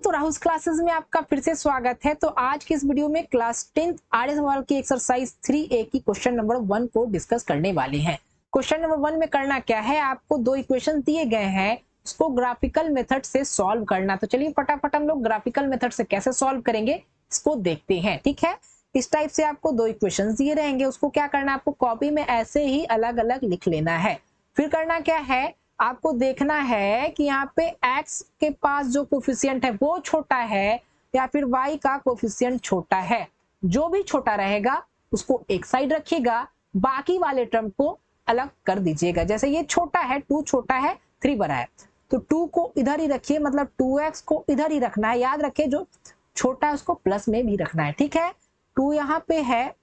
तो राहुल क्लासेस में आपका फिर से स्वागत है। तो आज की इस वीडियो में क्लास 10th आर्य सवाल की एक्सरसाइज 3A की क्वेश्चन नंबर 1 को डिस्कस करने वाले हैं। क्वेश्चन नंबर 1 में करना क्या है, आपको दो इक्वेशन दिए गए हैं, उसको ग्राफिकल मेथड से सॉल्व करना। तो चलिए फटाफट हम लोग ग्राफिकल मेथड से कैसे सॉल्व करेंगे इसको देखते हैं। ठीक है, इस टाइप से आपको दो इक्वेशन दिए रहेंगे, उसको क्या करना है, आपको कॉपी में ऐसे ही अलग अलग लिख लेना है। फिर करना क्या है, आपको देखना है कि यहाँ पे x के पास जो कोफिशिएंट है वो छोटा है या फिर y का कोफिशिएंट छोटा है। जो भी छोटा रहेगा उसको एक साइड रखिएगा, बाकी वाले टर्म को अलग कर दीजिएगा। जैसे ये छोटा है, 2 छोटा है, 3 बड़ा है, तो 2 को इधर ही रखिए, मतलब 2x को इधर ही रखना है। याद रखिए जो छोटा है उसको प्लस में भी रखना है। ठीक है, 2 यहाँ पे है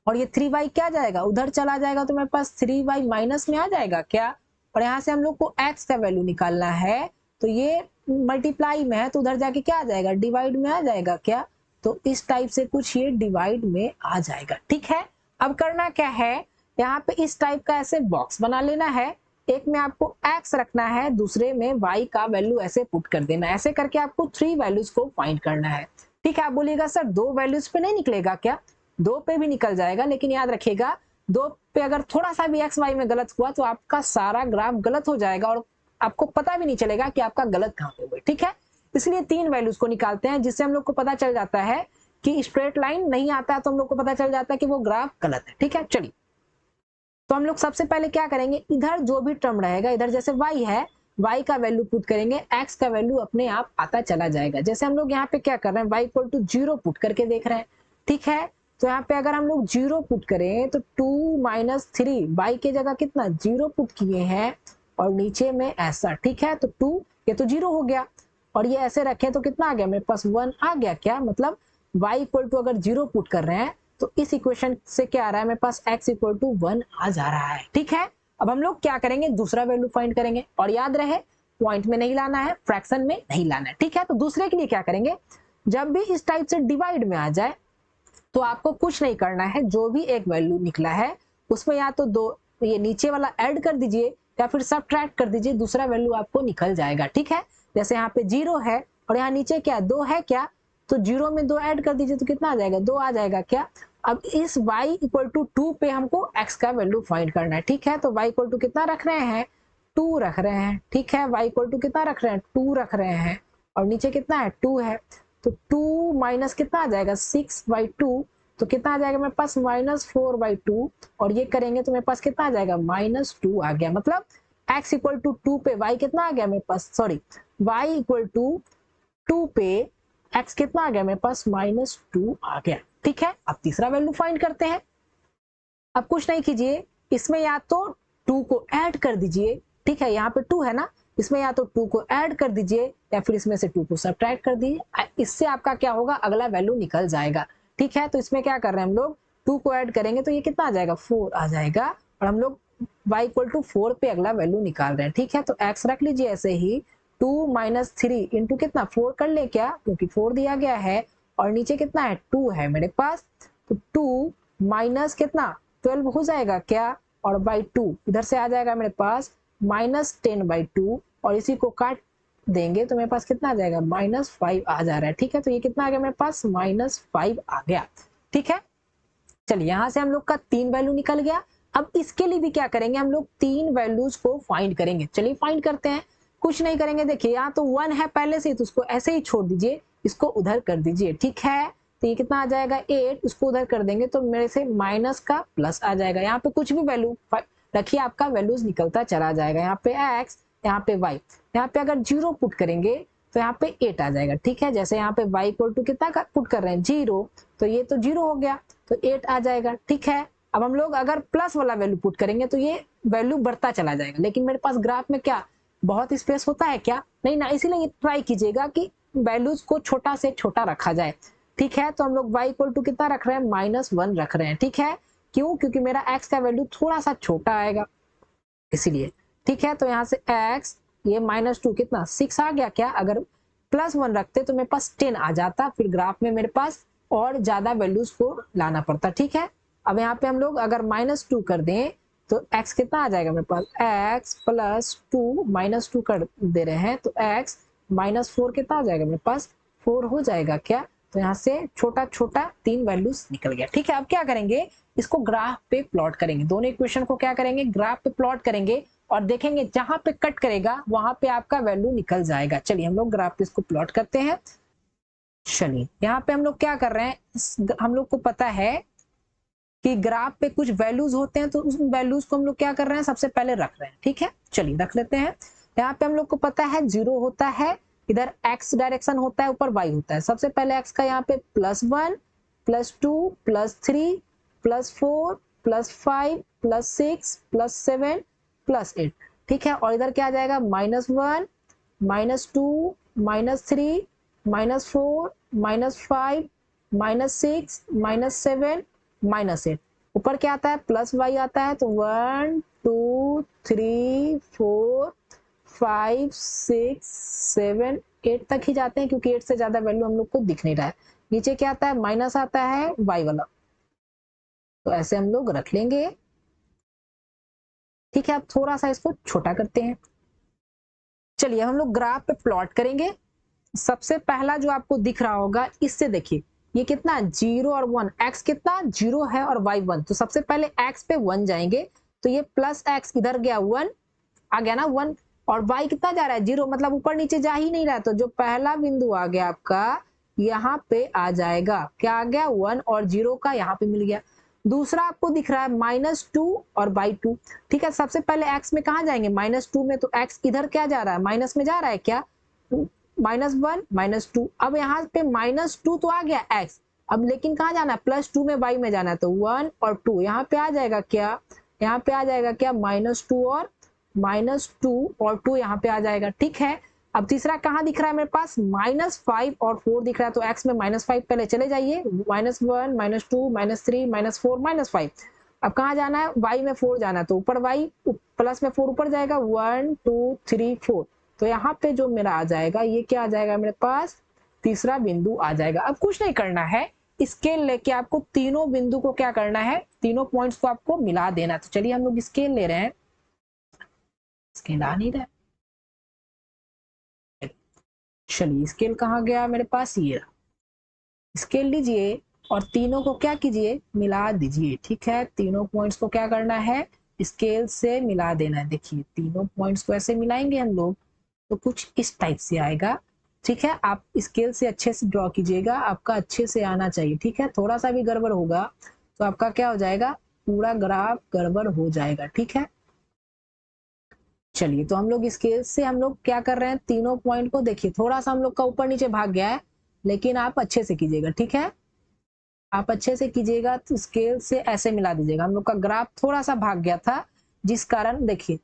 और ये 3y क्या जाएगा, उधर चला जाएगा, तो मेरे पास 3y माइनस में आ जाएगा क्या। और यहाँ से हम लोग को x का वैल्यू निकालना है, तो ये मल्टीप्लाई में है तो उधर जाके क्या आ जाएगा, डिवाइड में आ जाएगा क्या। तो इस टाइप से कुछ ये डिवाइड में आ जाएगा। ठीक है, अब करना क्या है, यहाँ पे इस टाइप का ऐसे बॉक्स बना लेना है। एक में आपको x रखना है, दूसरे में y का वैल्यू ऐसे पुट कर देना है। ऐसे करके आपको 3 वैल्यूज को फाइंड करना है। ठीक है, आप बोलिएगा सर 2 वैल्यूज पे नहीं निकलेगा क्या, 2 पे भी निकल जाएगा, लेकिन याद रखिएगा 2 पे अगर थोड़ा सा भी एक्स वाई में गलत हुआ तो आपका सारा ग्राफ गलत हो जाएगा और आपको पता भी नहीं चलेगा कि आपका गलत कहाँ पे हुआ। ठीक है, इसलिए 3 वैल्यूज को निकालते हैं, जिससे हम लोग को पता चल जाता है कि स्ट्रेट लाइन नहीं आता है, तो हम लोग को पता चल जाता है कि वो ग्राफ गलत है। ठीक है, चलिए तो हम लोग सबसे पहले क्या करेंगे, इधर जो भी टर्म रहेगा, इधर जैसे y है, y का वैल्यू पुट करेंगे, x का वैल्यू अपने आप आता चला जाएगा। जैसे हम लोग यहाँ पे क्या कर रहे हैं, y इक्वल टू 0 पुट करके देख रहे हैं। ठीक है, तो यहाँ पे अगर हम लोग 0 पुट करें तो 2 माइनस 3, y के जगह कितना 0 पुट किए हैं और नीचे में ऐसा। ठीक है, तो 2 ये तो 0 हो गया और ये ऐसे रखे तो कितना आ गया, मेरे पास 1 आ गया क्या। मतलब y इक्वल टू अगर 0 पुट कर रहे हैं तो इस इक्वेशन से क्या आ रहा है, मेरे पास x इक्वल टू 1 आ जा रहा है। ठीक है, अब हम लोग क्या करेंगे, दूसरा वैल्यू फाइंड करेंगे, और याद रहे पॉइंट में नहीं लाना है, फ्रैक्शन में नहीं लाना है। ठीक है, तो दूसरे के लिए क्या करेंगे, जब भी इस टाइप से डिवाइड में आ जाए तो आपको कुछ नहीं करना है, जो भी एक वैल्यू निकला है उसमें या तो दो ये नीचे वाला ऐड कर दीजिए या फिर सबट्रैक्ट कर दीजिए, दूसरा वैल्यू आपको निकल जाएगा। ठीक है, जैसे यहाँ पे 0 है और यहाँ नीचे क्या 2 है क्या, तो 0 में 2 ऐड कर दीजिए तो कितना आ जाएगा, 2 आ जाएगा क्या। अब इस y इक्वल टू 2 पे हमको x का वैल्यू फाइंड करना है। ठीक है, तो y इक्वल टू कितना रख रहे हैं, 2 रख रहे हैं। ठीक है, y इक्वल टू कितना रख रहे हैं, 2 रख रहे हैं और नीचे कितना है 2 है, तो 2 माइनस कितना आ जाएगा 6/2, तो कितना आ जाएगा मेरे पास -4/2 और ये करेंगे तो मेरे पास कितना आ जाएगा -2 आ गया। मतलब x इक्वल टू 2 पे y कितना आ गया मेरे पास, सॉरी y इक्वल टू 2 पे x कितना आ गया मेरे पास -2 आ गया। ठीक है, अब तीसरा वैल्यू फाइंड करते हैं। अब कुछ नहीं कीजिए, इसमें या तो 2 को ऐड कर दीजिए। ठीक है, यहाँ पे 2 है ना, इसमें या तो 2 को ऐड कर दीजिए या फिर इसमें से 2 को सबट्रैक्ट कर दीजिए, इससे आपका क्या होगा, अगला वैल्यू निकल जाएगा। ठीक है, तो इसमें क्या कर रहे हैं हम लोग, 2 को ऐड करेंगे तो ये कितना आ जाएगा 4 आ जाएगा और हम लोग y इक्वल टू 4 पे अगला वैल्यू निकाल रहे हैं। ठीक है, तो x रख लीजिए ऐसे ही, 2 माइनस 3 इंटू कितना 4 कर ले क्या, क्योंकि 4 दिया गया है और नीचे कितना है 2 है मेरे पास, तो 2 माइनस कितना 12 हो जाएगा क्या, और बाई 2 इधर से आ जाएगा मेरे पास -10/2 और इसी को काट देंगे तो मेरे पास कितना आ जाएगा -5 आ जा रहा है। ठीक है, तो ये कितना आ गया मेरे पास -5 आ गया। ठीक है, चलिए यहाँ से हम लोग का 3 वैल्यू निकल गया। अब इसके लिए भी क्या करेंगे, हम लोग 3 वैल्यूज को फाइंड करेंगे। चलिए फाइंड करते हैं, कुछ नहीं करेंगे, देखिए यहाँ तो 1 है पहले से, तो उसको ऐसे ही छोड़ दीजिए, इसको उधर कर दीजिए। ठीक है, तो ये कितना आ जाएगा 8, उसको उधर कर देंगे तो मेरे से माइनस का प्लस आ जाएगा। यहाँ पे कुछ भी वैल्यू रखिए, आपका वैल्यूज निकलता चला जाएगा। यहाँ पे x, यहाँ पे y, यहाँ पे अगर 0 पुट करेंगे तो यहाँ पे 8 आ जाएगा। ठीक है, जैसे यहाँ पे y इक्वल टू कितना पुट कर रहे हैं 0, तो ये तो 0 हो गया तो 8 आ जाएगा। ठीक है, अब हम लोग अगर प्लस वाला वैल्यू पुट करेंगे तो ये वैल्यू बढ़ता चला जाएगा, लेकिन मेरे पास ग्राफ में क्या बहुत स्पेस होता है क्या, नहीं ना, इसीलिए ट्राई कीजिएगा कि वैल्यूज को छोटा से छोटा रखा जाए। ठीक है, तो हम लोग y इक्वल टू कितना रख रहे हैं -1 रख रहे हैं। ठीक है, क्यों, क्योंकि मेरा x का वैल्यू थोड़ा सा छोटा आएगा इसीलिए। ठीक है, तो यहाँ से x ये -2 कितना 6 आ गया क्या, अगर +1 रखते तो मेरे पास 10 आ जाता, फिर ग्राफ में मेरे पास और ज्यादा वैल्यूज को लाना पड़ता। ठीक है, अब यहाँ पे हम लोग अगर -2 कर दें तो x कितना आ जाएगा मेरे पास, x +2 -2 कर दे रहे हैं तो x -4 कितना हो जाएगा मेरे पास 4 हो जाएगा क्या। तो यहाँ से छोटा छोटा 3 वैल्यूज निकल गया। ठीक है, अब क्या करेंगे, इसको ग्राफ पे प्लॉट करेंगे, दोनों इक्वेशन को क्या करेंगे, ग्राफ पे प्लॉट करेंगे और देखेंगे जहां पे कट करेगा वहां पे आपका वैल्यू निकल जाएगा। चलिए हम लोग ग्राफ पे इसको प्लॉट करते हैं। चलिए यहाँ पे हम लोग क्या कर रहे हैं, हम लोग को पता है कि ग्राफ पे कुछ वैल्यूज होते हैं, तो उस वैल्यूज को हम लोग क्या कर रहे हैं, सबसे पहले रख रहे हैं। ठीक है, चलिए रख लेते हैं। यहाँ पे हम लोग को पता है 0 होता है, इधर x डायरेक्शन होता है, ऊपर y होता है। सबसे पहले x का यहाँ पे +1 +2 +3 +4 +5 +6 +7 +8। ठीक है, और इधर क्या आ जाएगा -1 -2 -3 -4 -5 -6 -7 -8। ऊपर क्या आता है, +y आता है, तो 1 2 3 4 5 6 7 8 तक ही जाते हैं, क्योंकि 8 से ज्यादा वैल्यू हम लोग को दिख नहीं रहा है। नीचे क्या आता है, माइनस आता है y वाला, तो ऐसे हम लोग रख लेंगे। ठीक है, अब थोड़ा सा इसको छोटा करते हैं। चलिए हम लोग ग्राफ पे प्लॉट करेंगे। सबसे पहला जो आपको दिख रहा होगा, इससे देखिए ये कितना 0 और 1, x कितना 0 है और y 1, तो सबसे पहले x पे 1 जाएंगे, तो ये +x इधर गया 1 आ गया ना 1, और y कितना जा रहा है 0, मतलब ऊपर नीचे जा ही नहीं रहा, तो जो पहला बिंदु आ गया आपका यहाँ पे आ जाएगा, क्या आ गया 1 और 0 का यहाँ पे मिल गया। दूसरा आपको दिख रहा है -2 और y2। ठीक है, सबसे पहले x में कहा जाएंगे, -2 में, तो x इधर क्या जा रहा है, माइनस में जा रहा है क्या, -1 -2। अब यहाँ पे -2 तो आ गया x, अब लेकिन कहाँ जाना है, +2 में y में जाना है, तो 1 और 2 यहाँ पे आ जाएगा क्या, यहाँ पे आ जाएगा क्या -2 और 2 यहाँ पे आ जाएगा। ठीक है, अब तीसरा कहाँ दिख रहा है मेरे पास, -5 और 4 दिख रहा है, तो x में -5 पहले चले जाइए, -1 -2 -3 -4 -5। अब कहाँ जाना है, y में 4 जाना है, तो ऊपर y प्लस में 4 ऊपर जाएगा, 1 2 3 4, तो यहाँ पे जो मेरा आ जाएगा, ये क्या आ जाएगा मेरे पास, तीसरा बिंदु आ जाएगा। अब कुछ नहीं करना है, स्केल लेके आपको तीनों बिंदु को क्या करना है, तीनों पॉइंट्स को आपको मिला देना है। तो चलिए हम लोग स्केल ले रहे हैं, स्केल आ नहीं रहा है, चलिए स्केल कहाँ गया मेरे पास, ये स्केल लीजिए और तीनों को क्या कीजिए, मिला दीजिए। ठीक है, तीनों पॉइंट्स को क्या करना है, स्केल से मिला देना है। देखिए तीनों पॉइंट्स को ऐसे मिलाएंगे हम लोग, तो कुछ इस टाइप से आएगा। ठीक है, आप स्केल से अच्छे से ड्रॉ कीजिएगा, आपका अच्छे से आना चाहिए। ठीक है, थोड़ा सा भी गड़बड़ होगा तो आपका क्या हो जाएगा, पूरा ग्राफ गड़बड़ हो जाएगा। ठीक है, चलिए तो हम लोग स्केल से हम लोग क्या कर रहे हैं, तीनों पॉइंट को देखिए, थोड़ा सा हम लोग का ऊपर नीचे भाग गया है, लेकिन आप अच्छे से कीजिएगा। ठीक है, आप अच्छे से कीजिएगा, तो स्केल से ऐसे मिला दीजिएगा। हम लोग का ग्राफ थोड़ा सा भाग गया था, जिस कारण देखिए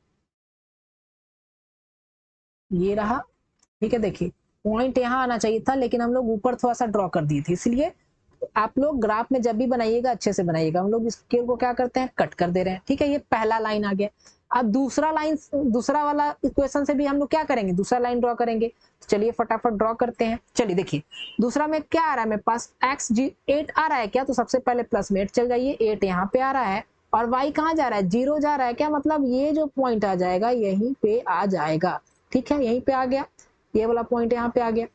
ये रहा। ठीक है, देखिए पॉइंट यहाँ आना चाहिए था, लेकिन हम लोग ऊपर थोड़ा सा ड्रॉ कर दिए थे, इसलिए आप लोग ग्राफ में जब भी बनाइएगा अच्छे से बनाइएगा। हम लोग स्केल को क्या करते हैं, कट कर दे रहे हैं। ठीक है, ये पहला लाइन आ गया। अब दूसरा लाइन, दूसरा वाला इक्वेशन से भी हम लोग क्या करेंगे, दूसरा लाइन ड्रॉ करेंगे। तो चलिए फटाफट ड्रॉ करते हैं। चलिए देखिए दूसरा में क्या आ रहा है मेरे पास, x 8 आ रहा है क्या, तो सबसे पहले प्लस में 8 चल जाइए, 8 यहाँ पे आ रहा है, और y कहाँ जा रहा है, 0 जा रहा है क्या, मतलब ये जो पॉइंट आ जाएगा यहीं पे आ जाएगा। ठीक है, यहीं पे आ गया, ये वाला पॉइंट यहाँ पे आ गया।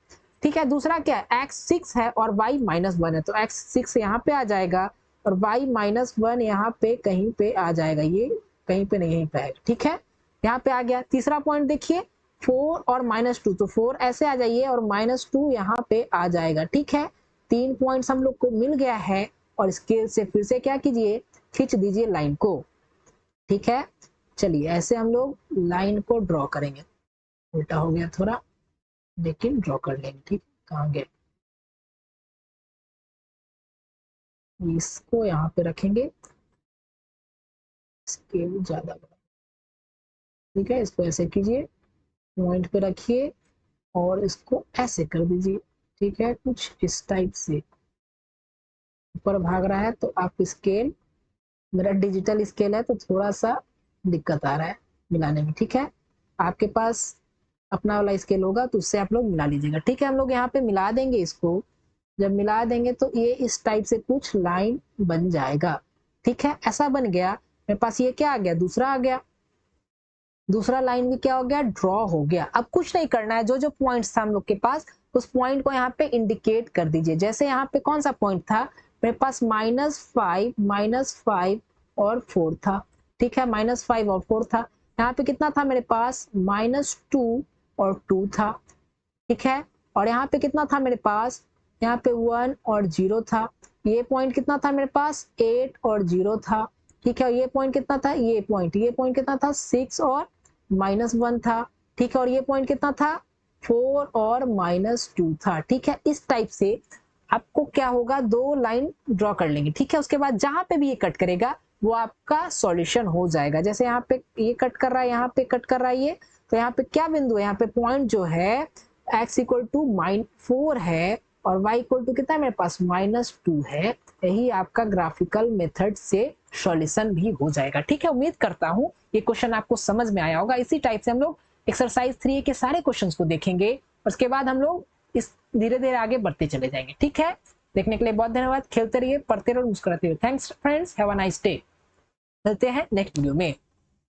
ठीक है, दूसरा क्या है, x 6 है और y -1 है, तो x 6 यहाँ पे आ जाएगा और y -1 यहाँ पे कहीं पे आ जाएगा, ये कहीं पे नहीं, यहीं पे आएगा। ठीक है, यहाँ पे आ गया। तीसरा पॉइंट देखिए 4 और -2, तो 4 ऐसे आ जाइए और -2 यहाँ पे आ जाएगा। ठीक है, 3 पॉइंट्स हम लोग को मिल गया है, और स्केल से फिर से क्या कीजिए, खींच दीजिए लाइन को। ठीक है, चलिए ऐसे हम लोग लाइन को ड्रॉ करेंगे, उल्टा हो गया थोड़ा, लेकिन ड्रॉ कर लेंगे। ठीक, कहाँ गए, इसको यहाँ पे रखेंगे, स्केल ज्यादा बड़ा। ठीक है, इसको ऐसे कीजिए, पॉइंट पे रखिए और इसको ऐसे कर दीजिए। ठीक है, कुछ इस टाइप से ऊपर भाग रहा है, तो आप स्केल, मेरा डिजिटल स्केल है तो थोड़ा सा दिक्कत आ रहा है मिलाने में। ठीक है, आपके पास अपना वाला स्केल होगा तो उससे आप लोग मिला लीजिएगा। ठीक है, हम लोग यहाँ पे मिला देंगे इसको, जब मिला देंगे तो ये इस टाइप से कुछ लाइन बन जाएगा। ठीक है, ऐसा बन गया मेरे पास, ये क्या आ गया, दूसरा आ गया। दूसरा लाइन भी क्या हो गया, ड्रॉ हो गया। अब कुछ नहीं करना है, जो जो पॉइंट्स था हम लोग के पास उस पॉइंट को यहाँ पे इंडिकेट कर दीजिए। जैसे यहाँ पे कौन सा पॉइंट था मेरे पास, -5 और 4 था, ठीक है, -5 और 4 था। यहाँ पे कितना था मेरे पास, -2 और 2 था, ठीक है। और यहाँ पे कितना था मेरे पास, यहाँ पे 1 और 0 था। ये पॉइंट कितना था मेरे पास, 8 और 0 था, ठीक है। और ये पॉइंट कितना था, ये पॉइंट कितना था, 6 और -1 था, ठीक है। और ये पॉइंट कितना था, 4 और -2 था, ठीक है। इस टाइप से आपको क्या होगा, दो लाइन ड्रॉ कर लेंगे, ठीक है। उसके बाद जहां पे भी ये कट करेगा वो आपका सॉल्यूशन हो जाएगा। जैसे यहाँ पे ये कट कर रहा है, यहाँ पे कट कर रहा है ये, तो यहाँ पे क्या बिंदु है, यहाँ पे पॉइंट जो है x इक्वल टू -4 है और y इक्वल टू कितना है मेरे पास, -2 है। यही आपका ग्राफिकल मेथड से सॉल्यूशन भी हो जाएगा, ठीक है। उम्मीद करता हूँ ये क्वेश्चन आपको समझ में आया होगा। इसी टाइप से हम लोग एक्सरसाइज 3 के सारे क्वेश्चंस को देखेंगे और उसके बाद हम लोग इस धीरे धीरे आगे बढ़ते चले जाएंगे, ठीक है। देखने के लिए बहुत धन्यवाद। खेलते रहिए, पढ़ते रहो, मुस्कुराते रहिए। Thanks friends, have a nice day. मिलते हैं नेक्स्ट वीडियो में।